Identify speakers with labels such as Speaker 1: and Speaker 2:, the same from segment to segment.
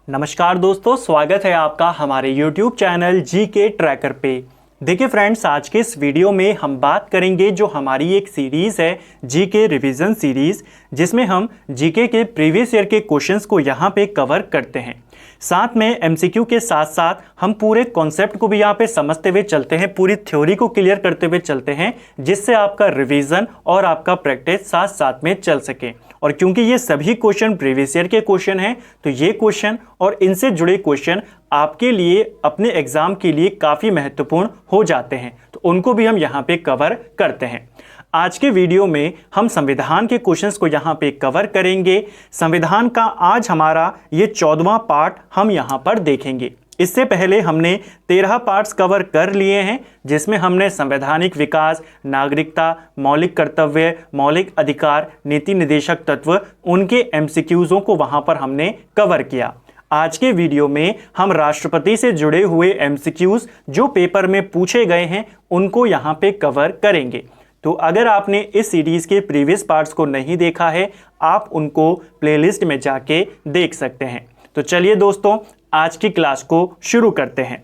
Speaker 1: नमस्कार दोस्तों, स्वागत है आपका हमारे YouTube चैनल जी के ट्रैकर पे। देखिए फ्रेंड्स, आज के इस वीडियो में हम बात करेंगे जो हमारी एक सीरीज़ है जी के रिवीजन सीरीज़, जिसमें हम जीके के प्रीवियस ईयर के क्वेश्चंस को यहाँ पे कवर करते हैं। साथ में एमसीक्यू के साथ साथ हम पूरे कॉन्सेप्ट को भी यहाँ पे समझते हुए चलते हैं, पूरी थ्योरी को क्लियर करते हुए चलते हैं, जिससे आपका रिवीजन और आपका प्रैक्टिस साथ साथ में चल सके। और क्योंकि ये सभी क्वेश्चन प्रीवियस ईयर के क्वेश्चन हैं, तो ये क्वेश्चन और इनसे जुड़े क्वेश्चन आपके लिए अपने एग्जाम के लिए काफ़ी महत्वपूर्ण हो जाते हैं, तो उनको भी हम यहाँ पे कवर करते हैं। आज के वीडियो में हम संविधान के क्वेश्चंस को यहाँ पे कवर करेंगे। संविधान का आज हमारा ये 14वां पार्ट हम यहाँ पर देखेंगे। इससे पहले हमने 13 पार्ट्स कवर कर लिए हैं, जिसमें हमने संवैधानिक विकास, नागरिकता, मौलिक कर्तव्य, मौलिक अधिकार, नीति निर्देशक तत्व, उनके एमसीक्यूज़ों को वहाँ पर हमने कवर किया। आज के वीडियो में हम राष्ट्रपति से जुड़े हुए एमसीक्यूज़ जो पेपर में पूछे गए हैं, उनको यहाँ पे कवर करेंगे। तो अगर आपने इस सीरीज़ के प्रीवियस पार्ट्स को नहीं देखा है, आप उनको प्लेलिस्ट में जाके देख सकते हैं। तो चलिए दोस्तों, आज की क्लास को शुरू करते हैं।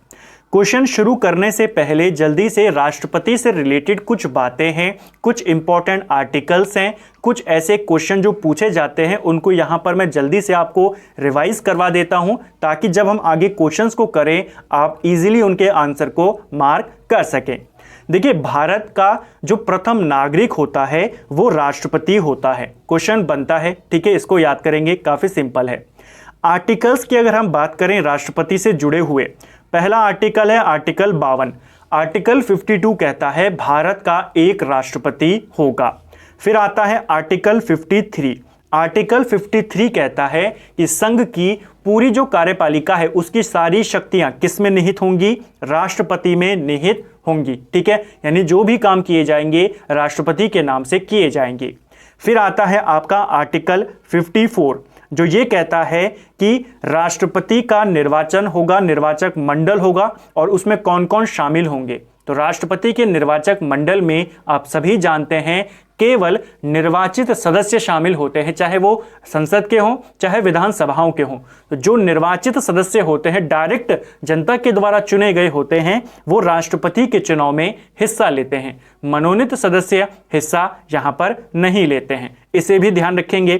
Speaker 1: क्वेश्चन शुरू करने से पहले जल्दी से राष्ट्रपति से रिलेटेड कुछ बातें हैं, कुछ इंपॉर्टेंट आर्टिकल्स हैं, कुछ ऐसे क्वेश्चन जो पूछे जाते हैं, उनको यहाँ पर मैं जल्दी से आपको रिवाइज करवा देता हूँ, ताकि जब हम आगे क्वेश्चंस को करें आप इजीली उनके आंसर को मार्क कर सकें। देखिए, भारत का जो प्रथम नागरिक होता है वो राष्ट्रपति होता है। क्वेश्चन बनता है, ठीक है, इसको याद करेंगे, काफ़ी सिंपल है। आर्टिकल्स की अगर हम बात करें राष्ट्रपति से जुड़े हुए, पहला आर्टिकल है आर्टिकल 52। आर्टिकल 52 कहता है भारत का एक राष्ट्रपति होगा। फिर आता है आर्टिकल 53। आर्टिकल 53 कहता है कि संघ की पूरी जो कार्यपालिका है उसकी सारी शक्तियां किस में निहित होंगी? राष्ट्रपति में निहित होंगी। ठीक है, यानी जो भी काम किए जाएंगे राष्ट्रपति के नाम से किए जाएंगे। फिर आता है आपका आर्टिकल 54, जो ये कहता है कि राष्ट्रपति का निर्वाचन होगा, निर्वाचक मंडल होगा, और उसमें कौन कौन शामिल होंगे। तो राष्ट्रपति के निर्वाचक मंडल में आप सभी जानते हैं केवल निर्वाचित सदस्य शामिल होते हैं, चाहे वो संसद के हों चाहे विधानसभाओं के हों। तो जो निर्वाचित सदस्य होते हैं, डायरेक्ट जनता के द्वारा चुने गए होते हैं, वो राष्ट्रपति के चुनाव में हिस्सा लेते हैं। मनोनीत सदस्य हिस्सा यहाँ पर नहीं लेते हैं, इसे भी ध्यान रखेंगे।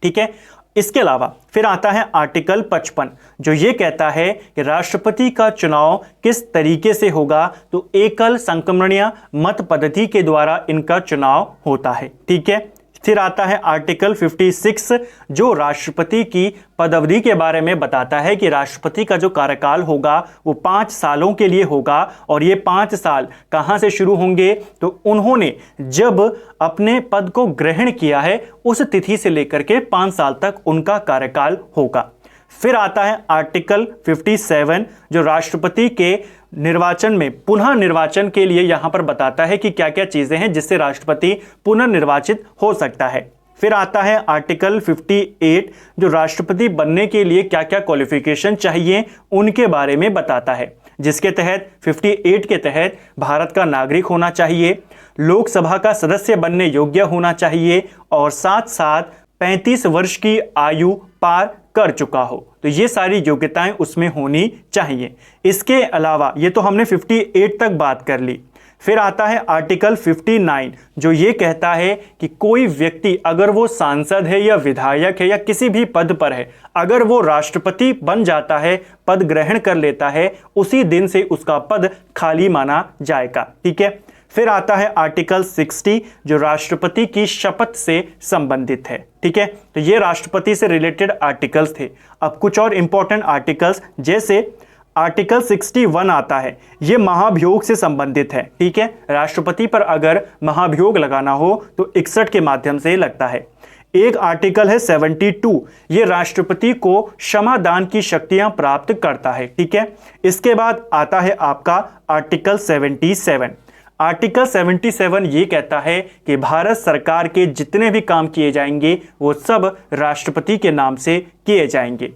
Speaker 1: ठीक है, इसके अलावा फिर आता है आर्टिकल 55, जो ये कहता है कि राष्ट्रपति का चुनाव किस तरीके से होगा। तो एकल संक्रमणीय मत पद्धति के द्वारा इनका चुनाव होता है। ठीक है, फिर आता है आर्टिकल 56, जो राष्ट्रपति की पदावधि के बारे में बताता है कि राष्ट्रपति का जो कार्यकाल होगा वो 5 सालों के लिए होगा। और ये 5 साल कहाँ से शुरू होंगे? तो उन्होंने जब अपने पद को ग्रहण किया है उस तिथि से लेकर के 5 साल तक उनका कार्यकाल होगा। फिर आता है आर्टिकल 57, जो राष्ट्रपति के निर्वाचन में पुनः निर्वाचन के लिए यहाँ पर बताता है कि क्या क्या चीज़ें हैं जिससे राष्ट्रपति पुनर्निर्वाचित हो सकता है। फिर आता है आर्टिकल 58, जो राष्ट्रपति बनने के लिए क्या क्या क्वालिफिकेशन चाहिए उनके बारे में बताता है, जिसके तहत 58 के तहत भारत का नागरिक होना चाहिए, लोकसभा का सदस्य बनने योग्य होना चाहिए, और साथ साथ 35 वर्ष की आयु पार कर चुका हो। तो ये सारी योग्यताएं उसमें होनी चाहिए। इसके अलावा ये तो हमने 58 तक बात कर ली। फिर आता है आर्टिकल 59, जो ये कहता है कि कोई व्यक्ति अगर वो सांसद है या विधायक है या किसी भी पद पर है, अगर वो राष्ट्रपति बन जाता है, पद ग्रहण कर लेता है, उसी दिन से उसका पद खाली माना जाएगा। ठीक है, फिर आता है आर्टिकल 60, जो राष्ट्रपति की शपथ से संबंधित है। ठीक है, तो ये राष्ट्रपति से रिलेटेड आर्टिकल्स थे। अब कुछ और इंपॉर्टेंट आर्टिकल्स, जैसे आर्टिकल 61 आता है, ये महाभियोग से संबंधित है। ठीक है, राष्ट्रपति पर अगर महाभियोग लगाना हो तो 61 के माध्यम से लगता है। एक आर्टिकल है 72, ये राष्ट्रपति को क्षमादान की शक्तियां प्राप्त करता है। ठीक है, इसके बाद आता है आपका आर्टिकल 77। आर्टिकल 77 ये कहता है कि भारत सरकार के जितने भी काम किए जाएंगे वो सब राष्ट्रपति के नाम से किए जाएंगे।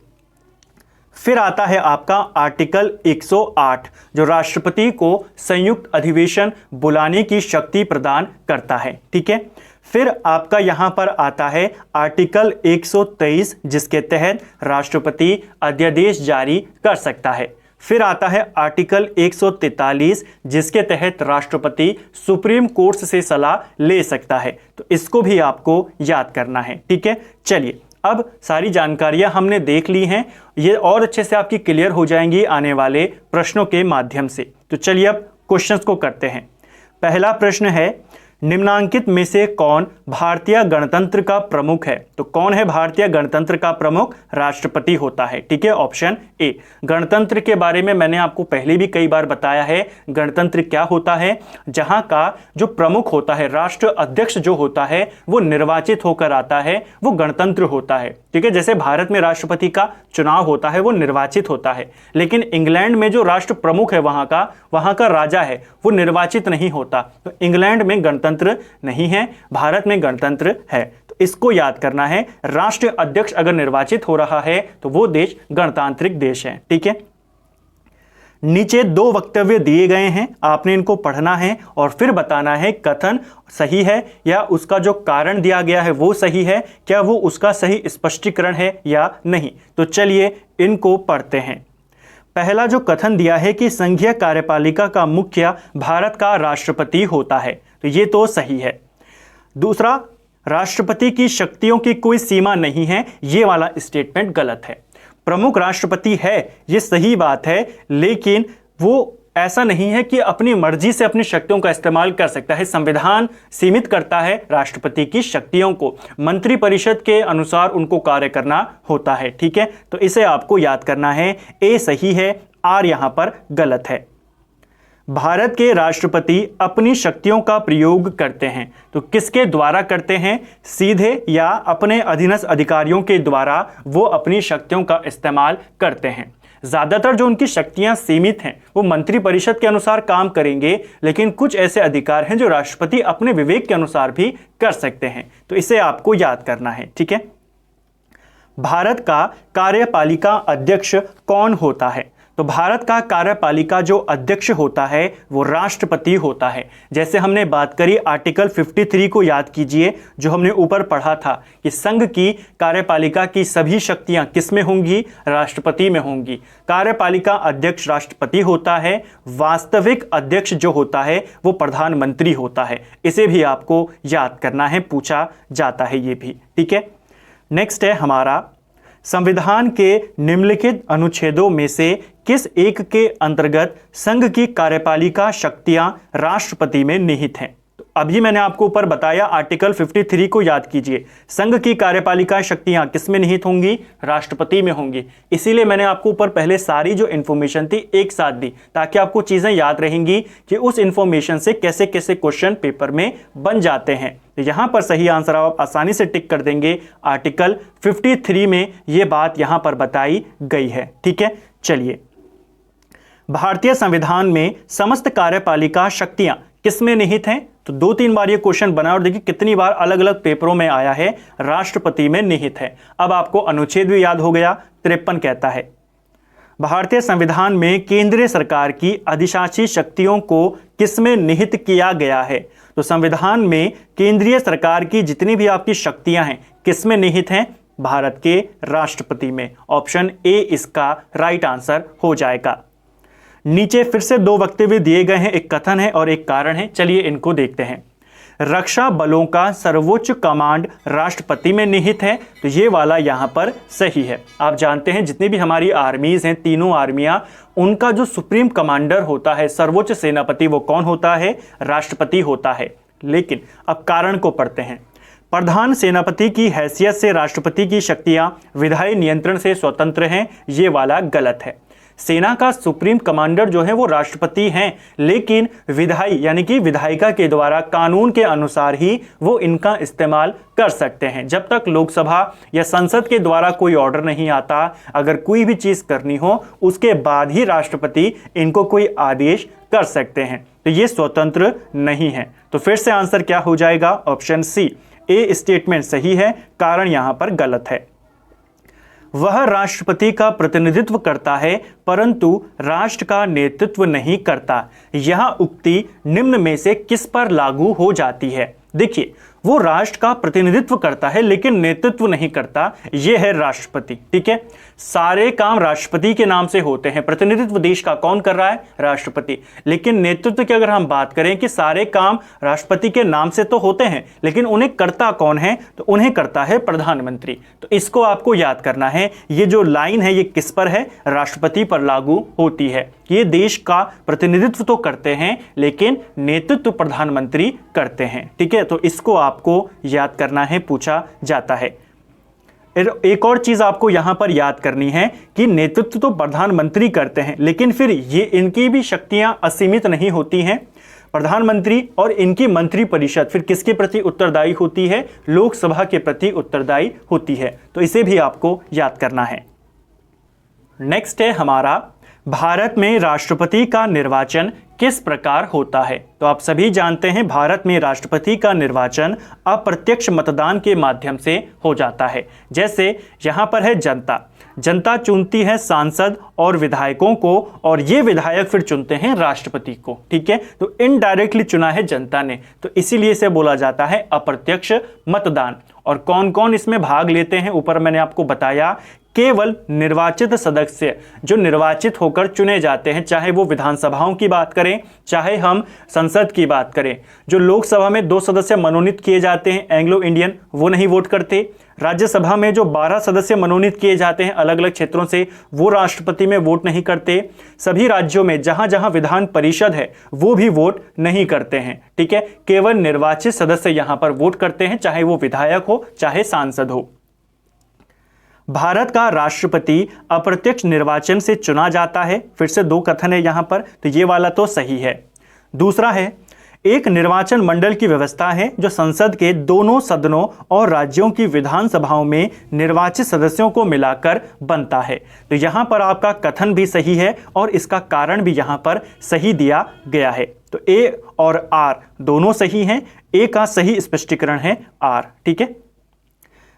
Speaker 1: फिर आता है आपका आर्टिकल 108 जो राष्ट्रपति को संयुक्त अधिवेशन बुलाने की शक्ति प्रदान करता है। ठीक है, फिर आपका यहां पर आता है आर्टिकल 123 जिसके तहत राष्ट्रपति अध्यादेश जारी कर सकता है। फिर आता है आर्टिकल 143 जिसके तहत राष्ट्रपति सुप्रीम कोर्ट से सलाह ले सकता है। तो इसको भी आपको याद करना है। ठीक है, चलिए अब सारी जानकारियां हमने देख ली हैं, ये और अच्छे से आपकी क्लियर हो जाएंगी आने वाले प्रश्नों के माध्यम से। तो चलिए अब क्वेश्चंस को करते हैं। पहला प्रश्न है, निम्नांकित में से कौन भारतीय गणतंत्र का प्रमुख है? तो कौन है भारतीय गणतंत्र का प्रमुख? राष्ट्रपति होता है। ठीक है, ऑप्शन ए। गणतंत्र के बारे में मैंने आपको पहले भी कई बार बताया है। गणतंत्र क्या होता है? जहां का जो प्रमुख होता है, राष्ट्र अध्यक्ष जो होता है वो निर्वाचित होकर आता है, वो गणतंत्र होता है। ठीक है, जैसे भारत में राष्ट्रपति का चुनाव होता है वो निर्वाचित होता है, लेकिन इंग्लैंड में जो राष्ट्र प्रमुख है वहां का राजा है वो निर्वाचित नहीं होता। तो इंग्लैंड में गणतंत्र नहीं है, भारत में गणतंत्र है। तो इसको याद करना है, राष्ट्रीय अध्यक्ष अगर निर्वाचित हो रहा है तो वो देश गणतांत्रिक देश है। ठीक है, नीचे दो वक्तव्य दिए गए हैं, आपने इनको पढ़ना है और फिर बताना है कथन सही है या उसका जो कारण दिया गया है वो सही है, क्या वो उसका सही स्पष्टीकरण है या नहीं। तो चलिए इनको पढ़ते हैं। पहला जो कथन दिया है कि संघीय कार्यपालिका का मुखिया भारत का राष्ट्रपति होता है, तो ये तो सही है। दूसरा, राष्ट्रपति की शक्तियों की कोई सीमा नहीं है, ये वाला स्टेटमेंट गलत है। प्रमुख राष्ट्रपति है, ये सही बात है, लेकिन वो ऐसा नहीं है कि अपनी मर्जी से अपनी शक्तियों का इस्तेमाल कर सकता है। संविधान सीमित करता है राष्ट्रपति की शक्तियों को, मंत्रिपरिषद के अनुसार उनको कार्य करना होता है। ठीक है, तो इसे आपको याद करना है। ए सही है, आर यहां पर गलत है। भारत के राष्ट्रपति अपनी शक्तियों का प्रयोग करते हैं, तो किसके द्वारा करते हैं? सीधे या अपने अधीनस्थ अधिकारियों के द्वारा वो अपनी शक्तियों का इस्तेमाल करते हैं। ज्यादातर जो उनकी शक्तियां सीमित हैं वो मंत्रिपरिषद के अनुसार काम करेंगे, लेकिन कुछ ऐसे अधिकार हैं जो राष्ट्रपति अपने विवेक के अनुसार भी कर सकते हैं। तो इसे आपको याद करना है। ठीक है, भारत का कार्यपालिका अध्यक्ष कौन होता है? तो भारत का कार्यपालिका जो अध्यक्ष होता है वो राष्ट्रपति होता है। जैसे हमने बात करी आर्टिकल 53 को याद कीजिए, जो हमने ऊपर पढ़ा था कि संघ की कार्यपालिका की सभी शक्तियां किस में होंगी? राष्ट्रपति में होंगी। कार्यपालिका अध्यक्ष राष्ट्रपति होता है, वास्तविक अध्यक्ष जो होता है वो प्रधानमंत्री होता है। इसे भी आपको याद करना है, पूछा जाता है ये भी। ठीक है, नेक्स्ट है हमारा, संविधान के निम्नलिखित अनुच्छेदों में से किस एक के अंतर्गत संघ की कार्यपालिका शक्तियां राष्ट्रपति में निहित हैं? तो अभी मैंने आपको ऊपर बताया आर्टिकल 53 को याद कीजिए। संघ की कार्यपालिका शक्तियां किस में निहित होंगी? राष्ट्रपति में होंगी। इसीलिए मैंने आपको ऊपर पहले सारी जो इन्फॉर्मेशन थी एक साथ दी, ताकि आपको चीजें याद रहेंगी कि उस इन्फॉर्मेशन से कैसे कैसे क्वेश्चन पेपर में बन जाते हैं। तो यहां पर सही आंसर आप आसानी से टिक कर देंगे। आर्टिकल 53 में यह बात यहां पर बताई गई है। ठीक है, चलिए, भारतीय संविधान में समस्त कार्यपालिका शक्तियां किस में निहित हैं? तो 2-3 बार ये क्वेश्चन बना और देखिए कितनी बार अलग अलग पेपरों में आया है, राष्ट्रपति में निहित है। अब आपको अनुच्छेद भी याद हो गया, 53 कहता है भारतीय संविधान में केंद्रीय सरकार की अधिशासी शक्तियों को किसमें निहित किया गया है? तो संविधान में केंद्रीय सरकार की जितनी भी आपकी शक्तियां हैं किसमें निहित हैं? भारत के राष्ट्रपति में। ऑप्शन ए इसका राइट आंसर हो जाएगा। नीचे फिर से दो वक्तव्य दिए गए हैं, एक कथन है और एक कारण है। चलिए इनको देखते हैं। रक्षा बलों का सर्वोच्च कमांड राष्ट्रपति में निहित है, तो ये वाला यहां पर सही है। आप जानते हैं जितनी भी हमारी आर्मीज हैं, तीनों आर्मियां, उनका जो सुप्रीम कमांडर होता है, सर्वोच्च सेनापति, वो कौन होता है? राष्ट्रपति होता है। लेकिन अब कारण को पढ़ते हैं। प्रधान सेनापति की हैसियत से राष्ट्रपति की शक्तियां विधायी नियंत्रण से स्वतंत्र हैं, ये वाला गलत है। सेना का सुप्रीम कमांडर जो है वो राष्ट्रपति हैं, लेकिन विधायी यानी कि विधायिका के द्वारा कानून के अनुसार ही वो इनका इस्तेमाल कर सकते हैं। जब तक लोकसभा या संसद के द्वारा कोई ऑर्डर नहीं आता, अगर कोई भी चीज करनी हो उसके बाद ही राष्ट्रपति इनको कोई आदेश कर सकते हैं। तो ये स्वतंत्र नहीं है। तो फिर से आंसर क्या हो जाएगा? ऑप्शन सी, ए स्टेटमेंट सही है, कारण यहां पर गलत है। वह राष्ट्रपति का प्रतिनिधित्व करता है परंतु राष्ट्र का नेतृत्व नहीं करता। यह उक्ति निम्न में से किस पर लागू हो जाती है? देखिए, वो राष्ट्र का प्रतिनिधित्व करता है लेकिन नेतृत्व नहीं करता, यह है राष्ट्रपति। ठीक है, सारे काम राष्ट्रपति के नाम से होते हैं। प्रतिनिधित्व देश का कौन कर रहा है? राष्ट्रपति। लेकिन नेतृत्व की अगर हम बात करें कि सारे काम राष्ट्रपति के नाम से तो होते हैं लेकिन उन्हें करता कौन है? तो उन्हें करता है प्रधानमंत्री। तो इसको आपको याद करना है। ये जो लाइन है ये किस पर है? राष्ट्रपति पर लागू होती है। ये देश का प्रतिनिधित्व तो करते हैं लेकिन नेतृत्व प्रधानमंत्री करते हैं। ठीक है, तो इसको आपको याद करना है, पूछा जाता है। एक और चीज आपको यहां पर याद करनी है कि नेतृत्व तो प्रधानमंत्री करते हैं लेकिन फिर ये इनकी भी शक्तियां असीमित नहीं होती हैं। प्रधानमंत्री और इनकी मंत्री परिषद फिर किसके प्रति उत्तरदायी होती है? लोकसभा के प्रति उत्तरदायी होती है। तो इसे भी आपको याद करना है। नेक्स्ट है हमारा, भारत में राष्ट्रपति का निर्वाचन किस प्रकार होता है? तो आप सभी जानते हैं भारत में राष्ट्रपति का निर्वाचन अप्रत्यक्ष मतदान के माध्यम से हो जाता है। जैसे यहां पर है जनता चुनती है सांसद और विधायकों को और ये विधायक फिर चुनते हैं राष्ट्रपति को। ठीक है, तो इनडायरेक्टली चुना है जनता ने, तो इसीलिए इसे बोला जाता है अप्रत्यक्ष मतदान। और कौन कौन इसमें भाग लेते हैं? ऊपर मैंने आपको बताया, केवल निर्वाचित सदस्य जो निर्वाचित होकर चुने जाते हैं, चाहे वो विधानसभाओं की बात करें चाहे हम संसद की बात करें। जो लोकसभा में 2 सदस्य मनोनीत किए जाते हैं एंग्लो इंडियन, वो नहीं वोट करते। राज्यसभा में जो 12 सदस्य मनोनीत किए जाते हैं अलग अलग क्षेत्रों से, वो राष्ट्रपति में वोट नहीं करते। सभी राज्यों में जहां जहां विधान परिषद है वो भी वोट नहीं करते हैं। ठीक है, केवल निर्वाचित सदस्य यहां पर वोट करते हैं, चाहे वो विधायक हो चाहे सांसद हो। भारत का राष्ट्रपति अप्रत्यक्ष निर्वाचन से चुना जाता है। फिर से 2 कथन है यहां पर, तो ये वाला तो सही है। दूसरा है, एक निर्वाचन मंडल की व्यवस्था है जो संसद के दोनों सदनों और राज्यों की विधानसभाओं में निर्वाचित सदस्यों को मिलाकर बनता है। तो यहां पर आपका कथन भी सही है और इसका कारण भी यहां पर सही दिया गया है। तो ए और आर दोनों सही हैं। ए का सही स्पष्टीकरण है आर। ठीक है,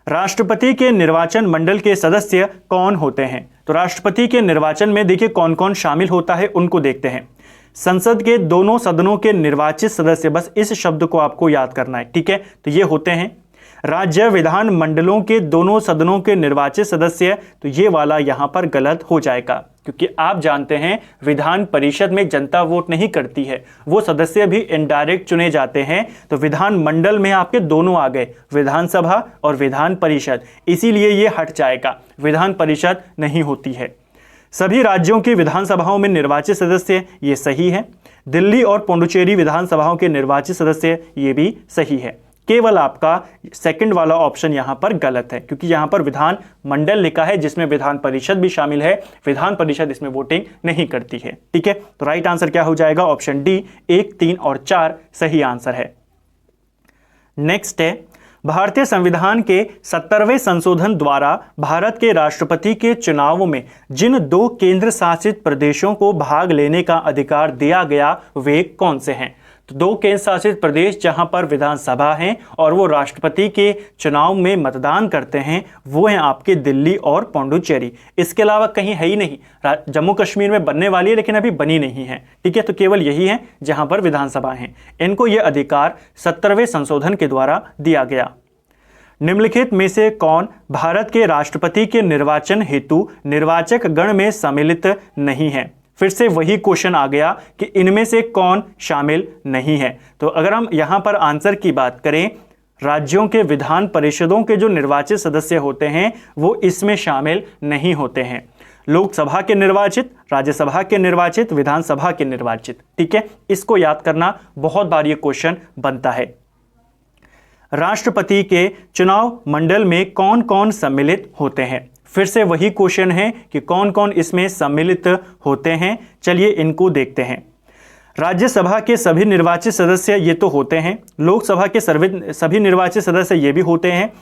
Speaker 1: राष्ट्रपति के निर्वाचन मंडल के सदस्य कौन होते हैं? तो राष्ट्रपति के निर्वाचन में देखिए कौन कौन शामिल होता है, उनको देखते हैं। संसद के दोनों सदनों के निर्वाचित सदस्य, बस इस शब्द को आपको याद करना है। ठीक है, तो ये होते हैं राज्य विधान मंडलों के दोनों सदनों के निर्वाचित सदस्य। तो ये वाला यहां पर गलत हो जाएगा क्योंकि आप जानते हैं विधान परिषद में जनता वोट नहीं करती है, वो सदस्य भी इनडायरेक्ट चुने जाते हैं। तो विधान मंडल में आपके दोनों आ गए, विधानसभा और विधान परिषद, इसीलिए ये हट जाएगा, विधान परिषद नहीं होती है। सभी राज्यों की विधानसभाओं में निर्वाचित सदस्य, ये सही है। दिल्ली और पुडुचेरी विधानसभाओं के निर्वाचित सदस्य, ये भी सही है। केवल आपका सेकंड वाला ऑप्शन यहां पर गलत है क्योंकि यहां पर विधान मंडल लिखा है जिसमें विधान परिषद भी शामिल है। विधान परिषद इसमें वोटिंग नहीं करती है। ठीक है, तो राइट आंसर क्या हो जाएगा? ऑप्शन डी, 1, 3 और 4 सही आंसर है। नेक्स्ट है, भारतीय संविधान के 70वें संशोधन द्वारा भारत के राष्ट्रपति के चुनावों में जिन 2 केंद्र शासित प्रदेशों को भाग लेने का अधिकार दिया गया वे कौन से हैं? तो 2 केंद्र शासित प्रदेश जहां पर विधानसभा है और वो राष्ट्रपति के चुनाव में मतदान करते हैं, वो हैं आपके दिल्ली और पुडुचेरी। इसके अलावा कहीं है ही नहीं। जम्मू कश्मीर में बनने वाली है लेकिन अभी बनी नहीं है। ठीक है, तो केवल यही है जहां पर विधानसभा है। इनको ये अधिकार 70वें संशोधन के द्वारा दिया गया। निम्नलिखित में से कौन भारत के राष्ट्रपति के निर्वाचन हेतु निर्वाचक गण में सम्मिलित नहीं है? फिर से वही क्वेश्चन आ गया कि इनमें से कौन शामिल नहीं है। तो अगर हम यहां पर आंसर की बात करें, राज्यों के विधान परिषदों के जो निर्वाचित सदस्य होते हैं वो इसमें शामिल नहीं होते हैं। लोकसभा के निर्वाचित, राज्यसभा के निर्वाचित, विधानसभा के निर्वाचित। ठीक है, इसको याद करना, बहुत बार ये क्वेश्चन बनता है। राष्ट्रपति के चुनाव मंडल में कौन कौन सम्मिलित होते हैं? फिर से वही क्वेश्चन है कि कौन कौन इसमें सम्मिलित होते हैं। चलिए इनको देखते हैं। राज्यसभा के सभी निर्वाचित सदस्य ये तो होते हैं, लोकसभा के सभी निर्वाचित सदस्य ये भी होते हैं,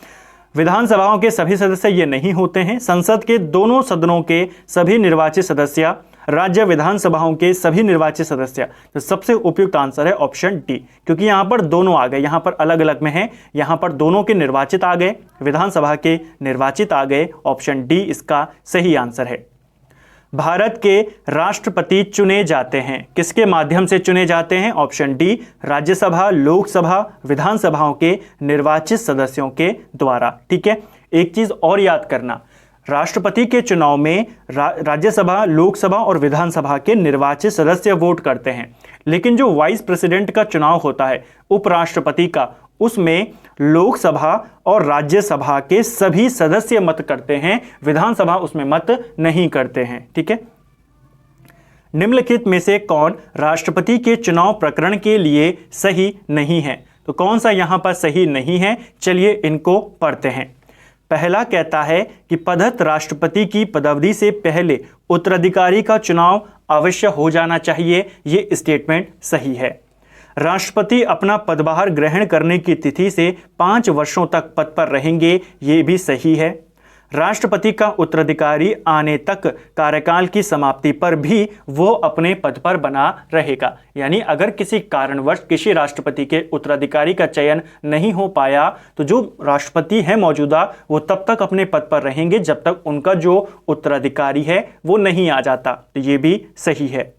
Speaker 1: विधानसभाओं के सभी सदस्य ये नहीं होते हैं, संसद के दोनों सदनों के सभी निर्वाचित सदस्य राज्य विधानसभाओं के सभी निर्वाचित सदस्य। तो सबसे उपयुक्त आंसर है ऑप्शन डी, क्योंकि यहां पर दोनों आ गए, यहां पर अलग अलग में है, यहां पर दोनों के निर्वाचित आ गए, विधानसभा के निर्वाचित आ गए। ऑप्शन डी इसका सही आंसर है। भारत के राष्ट्रपति चुने जाते हैं, किसके माध्यम से चुने जाते हैं? ऑप्शन डी, राज्यसभा, लोकसभा, विधानसभाओं के निर्वाचित सदस्यों के द्वारा। ठीक है, एक चीज और याद करना, राष्ट्रपति के चुनाव में राज्यसभा, लोकसभा और विधानसभा के निर्वाचित सदस्य वोट करते हैं, लेकिन जो वाइस प्रेसिडेंट का चुनाव होता है, उपराष्ट्रपति का, उसमें लोकसभा और राज्यसभा के सभी सदस्य मत करते हैं, विधानसभा उसमें मत नहीं करते हैं। ठीक है, निम्नलिखित में से कौन राष्ट्रपति के चुनाव प्रकरण के लिए सही नहीं है? तो कौन सा यहां पर सही नहीं है? चलिए इनको पढ़ते हैं। पहला कहता है कि पदस्थ राष्ट्रपति की पदावधि से पहले उत्तराधिकारी का चुनाव अवश्य हो जाना चाहिए, ये स्टेटमेंट सही है। राष्ट्रपति अपना पदभार ग्रहण करने की तिथि से 5 वर्षों तक पद पर रहेंगे, ये भी सही है। राष्ट्रपति का उत्तराधिकारी आने तक कार्यकाल की समाप्ति पर भी वो अपने पद पर बना रहेगा, यानी अगर किसी कारणवश किसी राष्ट्रपति के उत्तराधिकारी का चयन नहीं हो पाया तो जो राष्ट्रपति है मौजूदा, वो तब तक अपने पद पर रहेंगे जब तक उनका जो उत्तराधिकारी है वो नहीं आ जाता। तो ये भी सही है।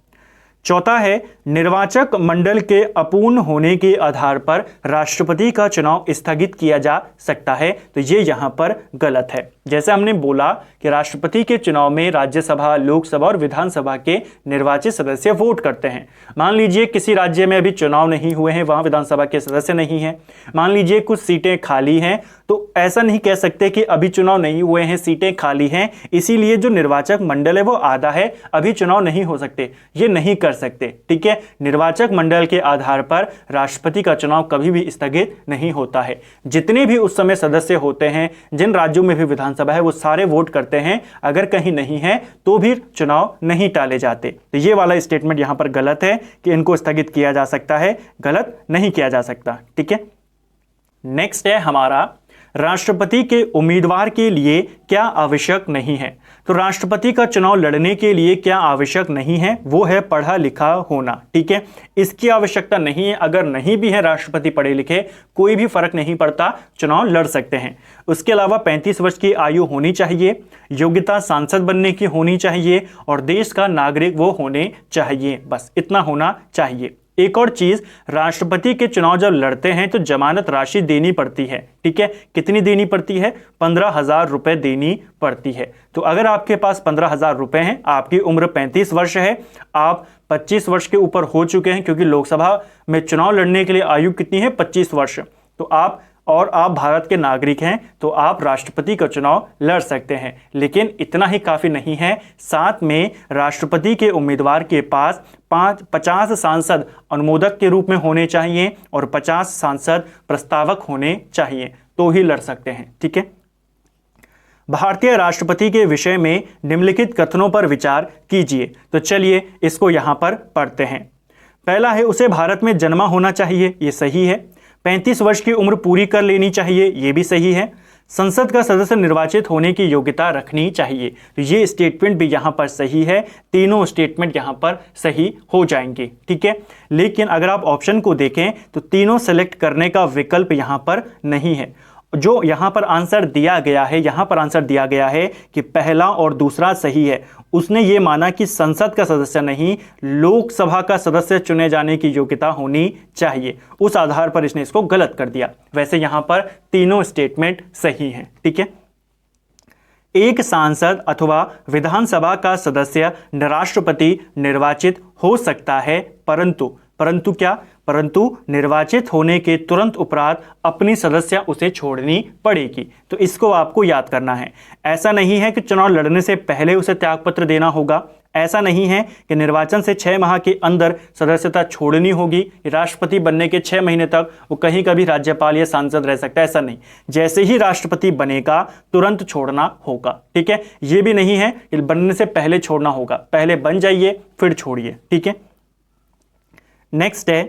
Speaker 1: चौथा है, निर्वाचक मंडल के अपूर्ण होने के आधार पर राष्ट्रपति का चुनाव स्थगित किया जा सकता है, तो ये यहाँ पर गलत है। जैसे हमने बोला कि राष्ट्रपति के चुनाव में राज्यसभा, लोकसभा और विधानसभा के निर्वाचित सदस्य वोट करते हैं। मान लीजिए किसी राज्य में अभी चुनाव नहीं हुए हैं, वहाँ विधानसभा के सदस्य नहीं हैं, मान लीजिए कुछ सीटें खाली हैं, तो ऐसा नहीं कह सकते कि अभी चुनाव नहीं हुए हैं, सीटें खाली हैं, इसीलिए जो निर्वाचक मंडल है वो आधा है, अभी चुनाव नहीं हो सकते, ये नहीं कर सकते। ठीक है, निर्वाचक मंडल के आधार पर राष्ट्रपति का चुनाव कभी भी स्थगित नहीं होता है। जितने भी उस समय सदस्य होते हैं, जिन राज्यों में भी विधानसभा है, वो सारे वोट करते हैं, अगर कहीं नहीं है तो भी चुनाव नहीं टाले जाते। तो ये वाला स्टेटमेंट यहां पर गलत है कि इनको स्थगित किया जा सकता है, गलत नहीं किया जा सकता। ठीक है, नेक्स्ट है हमारा, राष्ट्रपति के उम्मीदवार के लिए क्या आवश्यक नहीं है? तो राष्ट्रपति का चुनाव लड़ने के लिए क्या आवश्यक नहीं है? वो है पढ़ा लिखा होना। ठीक है, इसकी आवश्यकता नहीं है। अगर नहीं भी है राष्ट्रपति पढ़े लिखे, कोई भी फर्क नहीं पड़ता, चुनाव लड़ सकते हैं। उसके अलावा 35 वर्ष की आयु होनी चाहिए, योग्यता सांसद बनने की होनी चाहिए और देश का नागरिक वो होने चाहिए, बस इतना होना चाहिए। एक और चीज, राष्ट्रपति के चुनाव जब लड़ते हैं तो जमानत राशि देनी पड़ती है। ठीक है, कितनी देनी पड़ती है? 15,000 रुपए देनी पड़ती है। तो अगर आपके पास 15,000 रुपए हैं, आपकी उम्र 35 वर्ष है, आप 25 वर्ष के ऊपर हो चुके हैं, क्योंकि लोकसभा में चुनाव लड़ने के लिए आयु कितनी है? 25 वर्ष। तो आप भारत के नागरिक हैं, तो आप राष्ट्रपति का चुनाव लड़ सकते हैं। लेकिन इतना ही काफी नहीं है, साथ में राष्ट्रपति के उम्मीदवार के पास 50 सांसद अनुमोदक के रूप में होने चाहिए और 50 सांसद प्रस्तावक होने चाहिए, तो ही लड़ सकते हैं। ठीक है, भारतीय राष्ट्रपति के विषय में निम्नलिखित कथनों पर विचार कीजिए। तो चलिए इसको यहां पर पढ़ते हैं। पहला है, उसे भारत में जन्मा होना चाहिए, ये सही है। 35 वर्ष की उम्र पूरी कर लेनी चाहिए, ये भी सही है। संसद का सदस्य निर्वाचित होने की योग्यता रखनी चाहिए, तो ये स्टेटमेंट भी यहाँ पर सही है। तीनों स्टेटमेंट यहाँ पर सही हो जाएंगे। ठीक है, लेकिन अगर आप ऑप्शन को देखें तो तीनों सेलेक्ट करने का विकल्प यहाँ पर नहीं है। जो यहाँ पर आंसर दिया गया है, यहाँ पर आंसर दिया गया है कि पहला और दूसरा सही है। उसने ये माना कि संसद का सदस्य नहीं, लोकसभा का सदस्य चुने जाने की योग्यता होनी चाहिए, उस आधार पर इसने इसको गलत कर दिया। वैसे यहाँ पर तीनों स्टेटमेंट सही हैं। ठीक है, एक सांसद अथवा विधानसभा का सदस्य राष्ट्रपति निर्वाचित हो सकता है, परंतु क्या? परंतु निर्वाचित होने के तुरंत उपरांत अपनी सदस्य उसे छोड़नी पड़ेगी। तो इसको आपको याद करना है। ऐसा नहीं है कि चुनाव लड़ने से पहले उसे त्यागपत्र देना होगा, ऐसा नहीं है कि निर्वाचन से 6 माह के अंदर सदस्यता छोड़नी होगी, राष्ट्रपति बनने के 6 महीने तक वो कहीं का भी राज्यपाल या सांसद रह सकता है, ऐसा नहीं। जैसे ही राष्ट्रपति बनेगा तुरंत छोड़ना होगा। ठीक है, ये भी नहीं है कि बनने से पहले छोड़ना होगा, पहले बन जाइए फिर छोड़िए। ठीक है, नेक्स्ट है,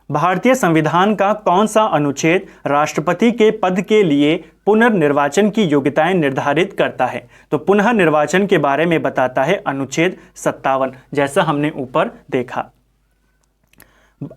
Speaker 1: भारतीय संविधान का कौन सा अनुच्छेद राष्ट्रपति के पद के लिए पुनर्निर्वाचन की योग्यताएं निर्धारित करता है? तो पुनः निर्वाचन के बारे में बताता है अनुच्छेद 57, जैसा हमने ऊपर देखा।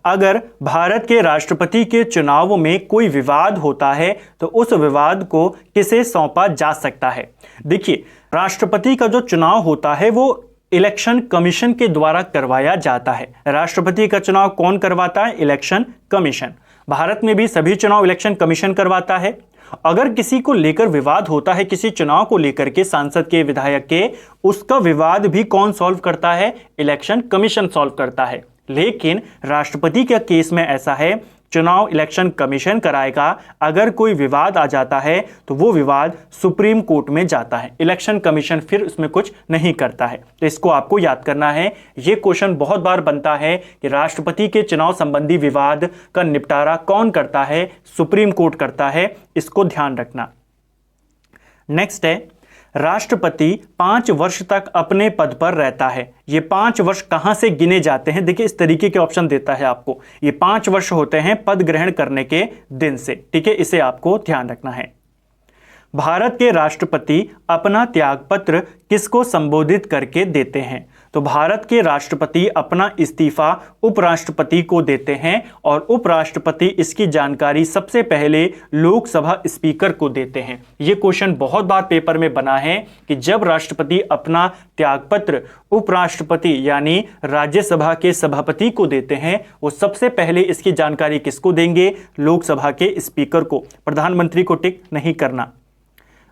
Speaker 1: अगर भारत के राष्ट्रपति के चुनाव में कोई विवाद होता है तो उस विवाद को किसे सौंपा जा सकता है? देखिए, राष्ट्रपति का जो चुनाव होता है वो इलेक्शन कमीशन के द्वारा करवाया जाता है। राष्ट्रपति का चुनाव कौन करवाता है? Election commission. भारत में भी सभी चुनाव इलेक्शन कमीशन करवाता है। अगर किसी को लेकर विवाद होता है, किसी चुनाव को लेकर के, सांसद के, विधायक के, उसका विवाद भी कौन सॉल्व करता है? इलेक्शन कमीशन सॉल्व करता है। लेकिन राष्ट्रपति के केस में ऐसा है, चुनाव इलेक्शन कमीशन कराएगा। अगर कोई विवाद आ जाता है तो वो विवाद सुप्रीम कोर्ट में जाता है, इलेक्शन कमीशन फिर उसमें कुछ नहीं करता है। तो इसको आपको याद करना है। ये क्वेश्चन बहुत बार बनता है कि राष्ट्रपति के चुनाव संबंधी विवाद का निपटारा कौन करता है? सुप्रीम कोर्ट करता है। इसको ध्यान रखना। नेक्स्ट है, राष्ट्रपति 5 वर्ष तक अपने पद पर रहता है। ये 5 वर्ष कहां से गिने जाते हैं? देखिए, इस तरीके के ऑप्शन देता है आपको। ये 5 वर्ष होते हैं पद ग्रहण करने के दिन से। ठीक है, इसे आपको ध्यान रखना है। भारत के राष्ट्रपति अपना त्यागपत्र किसको संबोधित करके देते हैं? तो भारत के राष्ट्रपति अपना इस्तीफा उपराष्ट्रपति को देते हैं और उपराष्ट्रपति इसकी जानकारी सबसे पहले लोकसभा स्पीकर को देते हैं। यह क्वेश्चन बहुत बार पेपर में बना है कि जब राष्ट्रपति अपना त्यागपत्र उपराष्ट्रपति यानी राज्यसभा के सभापति को देते हैं, वो सबसे पहले इसकी जानकारी किसको देंगे? लोकसभा के स्पीकर को। प्रधानमंत्री को टिक नहीं करना।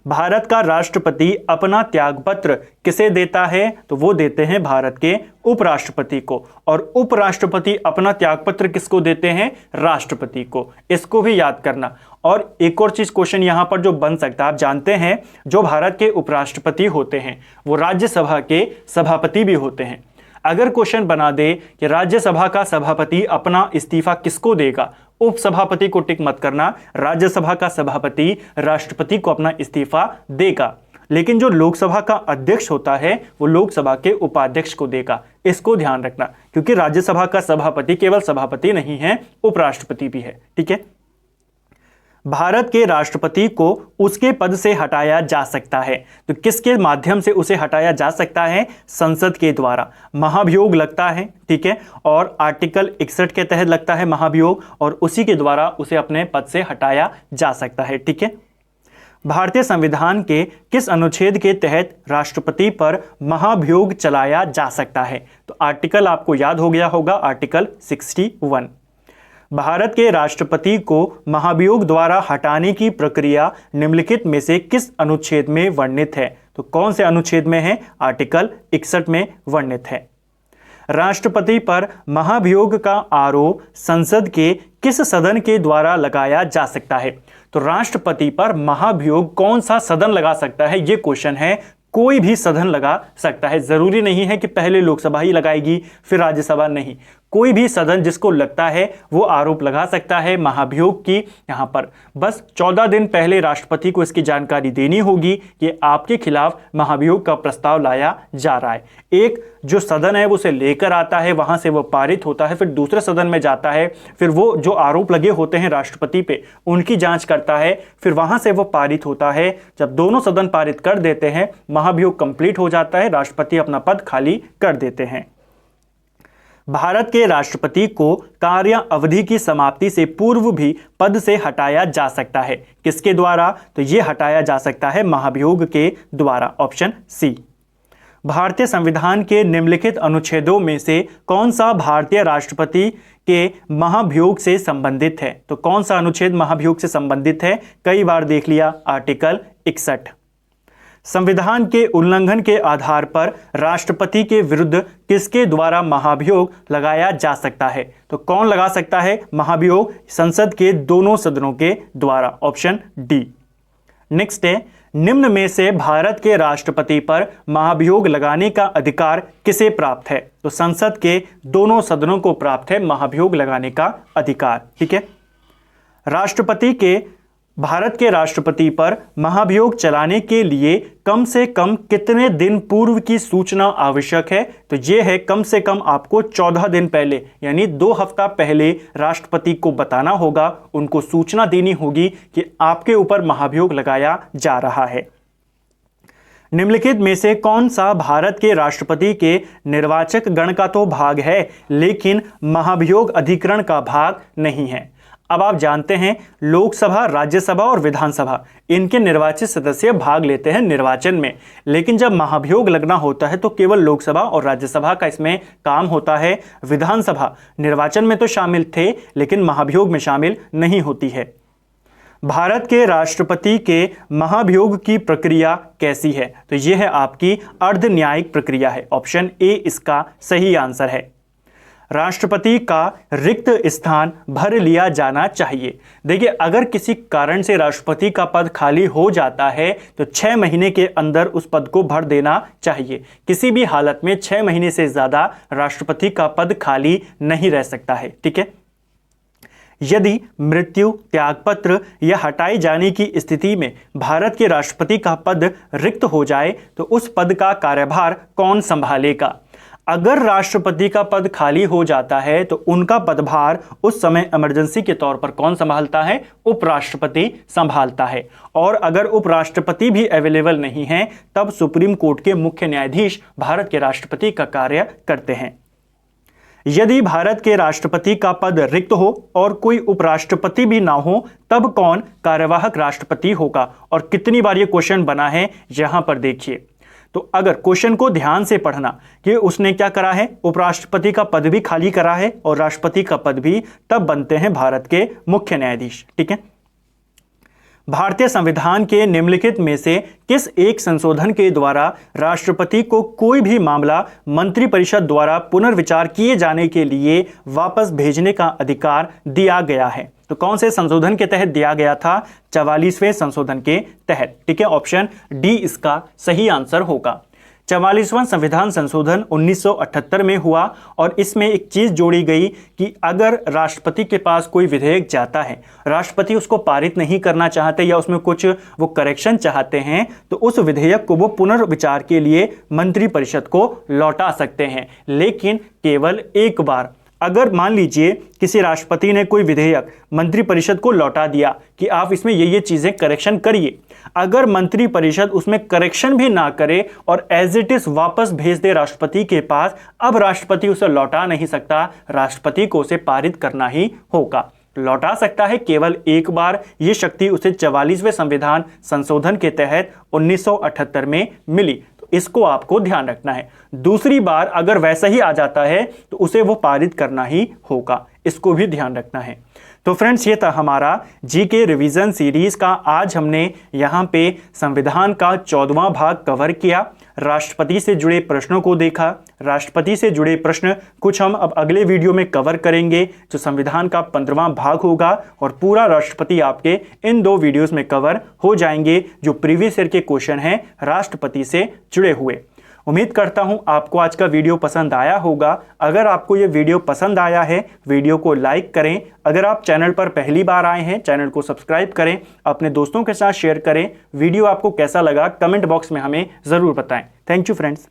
Speaker 1: भारत का राष्ट्रपति अपना त्यागपत्र किसे देता है? तो वो देते हैं भारत के उपराष्ट्रपति को। और उपराष्ट्रपति अपना त्यागपत्र किसको देते हैं? राष्ट्रपति को। इसको भी याद करना। और एक और चीज क्वेश्चन यहां पर जो बन सकता है, आप जानते हैं जो भारत के उपराष्ट्रपति होते हैं वो राज्यसभा के सभापति भी होते हैं। अगर क्वेश्चन बना दे कि राज्यसभा का सभापति अपना इस्तीफा किसको देगा, उपसभापति को टिक मत करना। राज्यसभा का सभापति राष्ट्रपति को अपना इस्तीफा देगा, लेकिन जो लोकसभा का अध्यक्ष होता है वो लोकसभा के उपाध्यक्ष को देगा। इसको ध्यान रखना, क्योंकि राज्यसभा का सभापति केवल सभापति नहीं है, उपराष्ट्रपति भी है। ठीक है। भारत के राष्ट्रपति को उसके पद से हटाया जा सकता है। तो किसके माध्यम से उसे हटाया जा सकता है? संसद के द्वारा। महाभियोग लगता है, ठीक है, और आर्टिकल 61 के तहत लगता है महाभियोग, और उसी के द्वारा उसे अपने पद से हटाया जा सकता है। ठीक है। भारतीय संविधान के किस अनुच्छेद के तहत राष्ट्रपति पर महाभियोग चलाया जा सकता है? तो आर्टिकल आपको याद हो गया होगा, आर्टिकल 61। भारत के राष्ट्रपति को महाभियोग द्वारा हटाने की प्रक्रिया निम्नलिखित में से किस अनुच्छेद में वर्णित है? तो कौन से अनुच्छेद में है? आर्टिकल 61 में वर्णित है। राष्ट्रपति पर महाभियोग का आरोप संसद के किस सदन के द्वारा लगाया जा सकता है? तो राष्ट्रपति पर महाभियोग कौन सा सदन लगा सकता है, ये क्वेश्चन है। कोई भी सदन लगा सकता है, जरूरी नहीं है कि पहले लोकसभा ही लगाएगी फिर राज्यसभा, नहीं। कोई भी सदन जिसको लगता है वो आरोप लगा सकता है महाभियोग की। यहाँ पर बस 14 दिन पहले राष्ट्रपति को इसकी जानकारी देनी होगी कि आपके खिलाफ महाभियोग का प्रस्ताव लाया जा रहा है। एक जो सदन है वो उसे लेकर आता है, वहां से वो पारित होता है, फिर दूसरे सदन में जाता है, फिर वो जो आरोप लगे होते हैं राष्ट्रपति पे उनकी जांच करता है, फिर वहां से वो पारित होता है। जब दोनों सदन पारित कर देते हैं, महाभियोग कंप्लीट हो जाता है, राष्ट्रपति अपना पद खाली कर देते हैं। भारत के राष्ट्रपति को कार्य अवधि की समाप्ति से पूर्व भी पद से हटाया जा सकता है। किसके द्वारा? तो ये हटाया जा सकता है महाभियोग के द्वारा, ऑप्शन सी। भारतीय संविधान के निम्नलिखित अनुच्छेदों में से कौन सा भारतीय राष्ट्रपति के महाभियोग से संबंधित है? तो कौन सा अनुच्छेद महाभियोग से संबंधित है? कई बार देख लिया, आर्टिकल 61। संविधान के उल्लंघन के आधार पर राष्ट्रपति के विरुद्ध किसके द्वारा महाभियोग लगाया जा सकता है? तो कौन लगा सकता है महाभियोग? संसद के दोनों सदनों के द्वारा, ऑप्शन डी। नेक्स्ट है, निम्न में से भारत के राष्ट्रपति पर महाभियोग लगाने का अधिकार किसे प्राप्त है? तो संसद के दोनों सदनों को प्राप्त है महाभियोग लगाने का अधिकार। ठीक है। राष्ट्रपति के भारत के राष्ट्रपति पर महाभियोग चलाने के लिए कम से कम कितने दिन पूर्व की सूचना आवश्यक है? तो ये है कम से कम आपको 14 दिन पहले यानी 2 हफ्ता पहले राष्ट्रपति को बताना होगा, उनको सूचना देनी होगी कि आपके ऊपर महाभियोग लगाया जा रहा है। निम्नलिखित में से कौन सा भारत के राष्ट्रपति के निर्वाचक गण का तो भाग है लेकिन महाभियोग अधिकरण का भाग नहीं है? अब आप जानते हैं लोकसभा, राज्यसभा और विधानसभा इनके निर्वाचित सदस्य भाग लेते हैं निर्वाचन में, लेकिन जब महाभियोग लगना होता है तो केवल लोकसभा और राज्यसभा का इसमें काम होता है। विधानसभा निर्वाचन में तो शामिल थे लेकिन महाभियोग में शामिल नहीं होती है। भारत के राष्ट्रपति के महाभियोग की प्रक्रिया कैसी है? तो यह है आपकी अर्ध न्यायिक प्रक्रिया है। ऑप्शन ए इसका सही आंसर है। राष्ट्रपति का रिक्त स्थान भर लिया जाना चाहिए। देखिए, अगर किसी कारण से राष्ट्रपति का पद खाली हो जाता है तो 6 महीने के अंदर उस पद को भर देना चाहिए। किसी भी हालत में 6 महीने से ज्यादा राष्ट्रपति का पद खाली नहीं रह सकता है। ठीक है। यदि मृत्यु, त्यागपत्र या हटाए जाने की स्थिति में भारत के राष्ट्रपति का पद रिक्त हो जाए तो उस पद का कार्यभार कौन संभालेगा? अगर राष्ट्रपति का पद खाली हो जाता है तो उनका पदभार उस समय इमरजेंसी के तौर पर कौन संभालता है? उपराष्ट्रपति संभालता है। और अगर उपराष्ट्रपति भी अवेलेबल नहीं है तब सुप्रीम कोर्ट के मुख्य न्यायाधीश भारत के राष्ट्रपति का कार्य करते हैं। यदि भारत के राष्ट्रपति का पद रिक्त हो और कोई उपराष्ट्रपति भी ना हो तब कौन कार्यवाहक राष्ट्रपति होगा? और कितनी बार ये क्वेश्चन बना है यहां पर देखिए। तो अगर क्वेश्चन को ध्यान से पढ़ना कि उसने क्या करा है, उपराष्ट्रपति का पद भी खाली करा है और राष्ट्रपति का पद भी, तब बनते हैं भारत के मुख्य न्यायाधीश। ठीक है। भारतीय संविधान के निम्नलिखित में से किस एक संशोधन के द्वारा राष्ट्रपति को कोई भी मामला मंत्रिपरिषद द्वारा पुनर्विचार किए जाने के लिए वापस भेजने का अधिकार दिया गया है? तो कौन से संशोधन के तहत दिया गया था? 44वें संशोधन के तहत। ठीक है। ऑप्शन डी इसका सही आंसर होगा। 44वां संविधान संशोधन 1978 में हुआ और इसमें एक चीज जोड़ी गई कि अगर राष्ट्रपति के पास कोई विधेयक जाता है, राष्ट्रपति उसको पारित नहीं करना चाहते या उसमें कुछ वो करेक्शन चाहते हैं तो उस विधेयक को वो पुनर्विचार के लिए मंत्रिपरिषद को लौटा सकते हैं, लेकिन केवल एक बार। अगर मान लीजिए किसी राष्ट्रपति ने कोई विधेयक मंत्रिपरिषद को लौटा दिया कि आप इसमें ये चीजें करेक्शन करिए, अगर मंत्रिपरिषद उसमें करेक्शन भी ना करे और एज इट इज वापस भेज दे राष्ट्रपति के पास, अब राष्ट्रपति उसे लौटा नहीं सकता, राष्ट्रपति को उसे पारित करना ही होगा। लौटा सकता है केवल एक बार, ये शक्ति उसे 44वें संविधान संशोधन के तहत 1978 में मिली। इसको आपको ध्यान रखना है। दूसरी बार अगर वैसा ही आ जाता है तो उसे वो पारित करना ही होगा, इसको भी ध्यान रखना है। तो फ्रेंड्स, ये था हमारा जीके रिवीजन सीरीज का। आज हमने यहाँ पे संविधान का 14वां भाग कवर किया, राष्ट्रपति से जुड़े प्रश्नों को देखा। राष्ट्रपति से जुड़े प्रश्न कुछ हम अब अगले वीडियो में कवर करेंगे जो संविधान का 15वां भाग होगा, और पूरा राष्ट्रपति आपके इन 2 वीडियोस में कवर हो जाएंगे जो प्रीवियस ईयर के क्वेश्चन हैं राष्ट्रपति से जुड़े हुए। उम्मीद करता हूं आपको आज का वीडियो पसंद आया होगा। अगर आपको ये वीडियो पसंद आया है, वीडियो को लाइक करें। अगर आप चैनल पर पहली बार आए हैं, चैनल को सब्सक्राइब करें, अपने दोस्तों के साथ शेयर करें। वीडियो आपको कैसा लगा कमेंट बॉक्स में हमें ज़रूर बताएं। Thank you friends.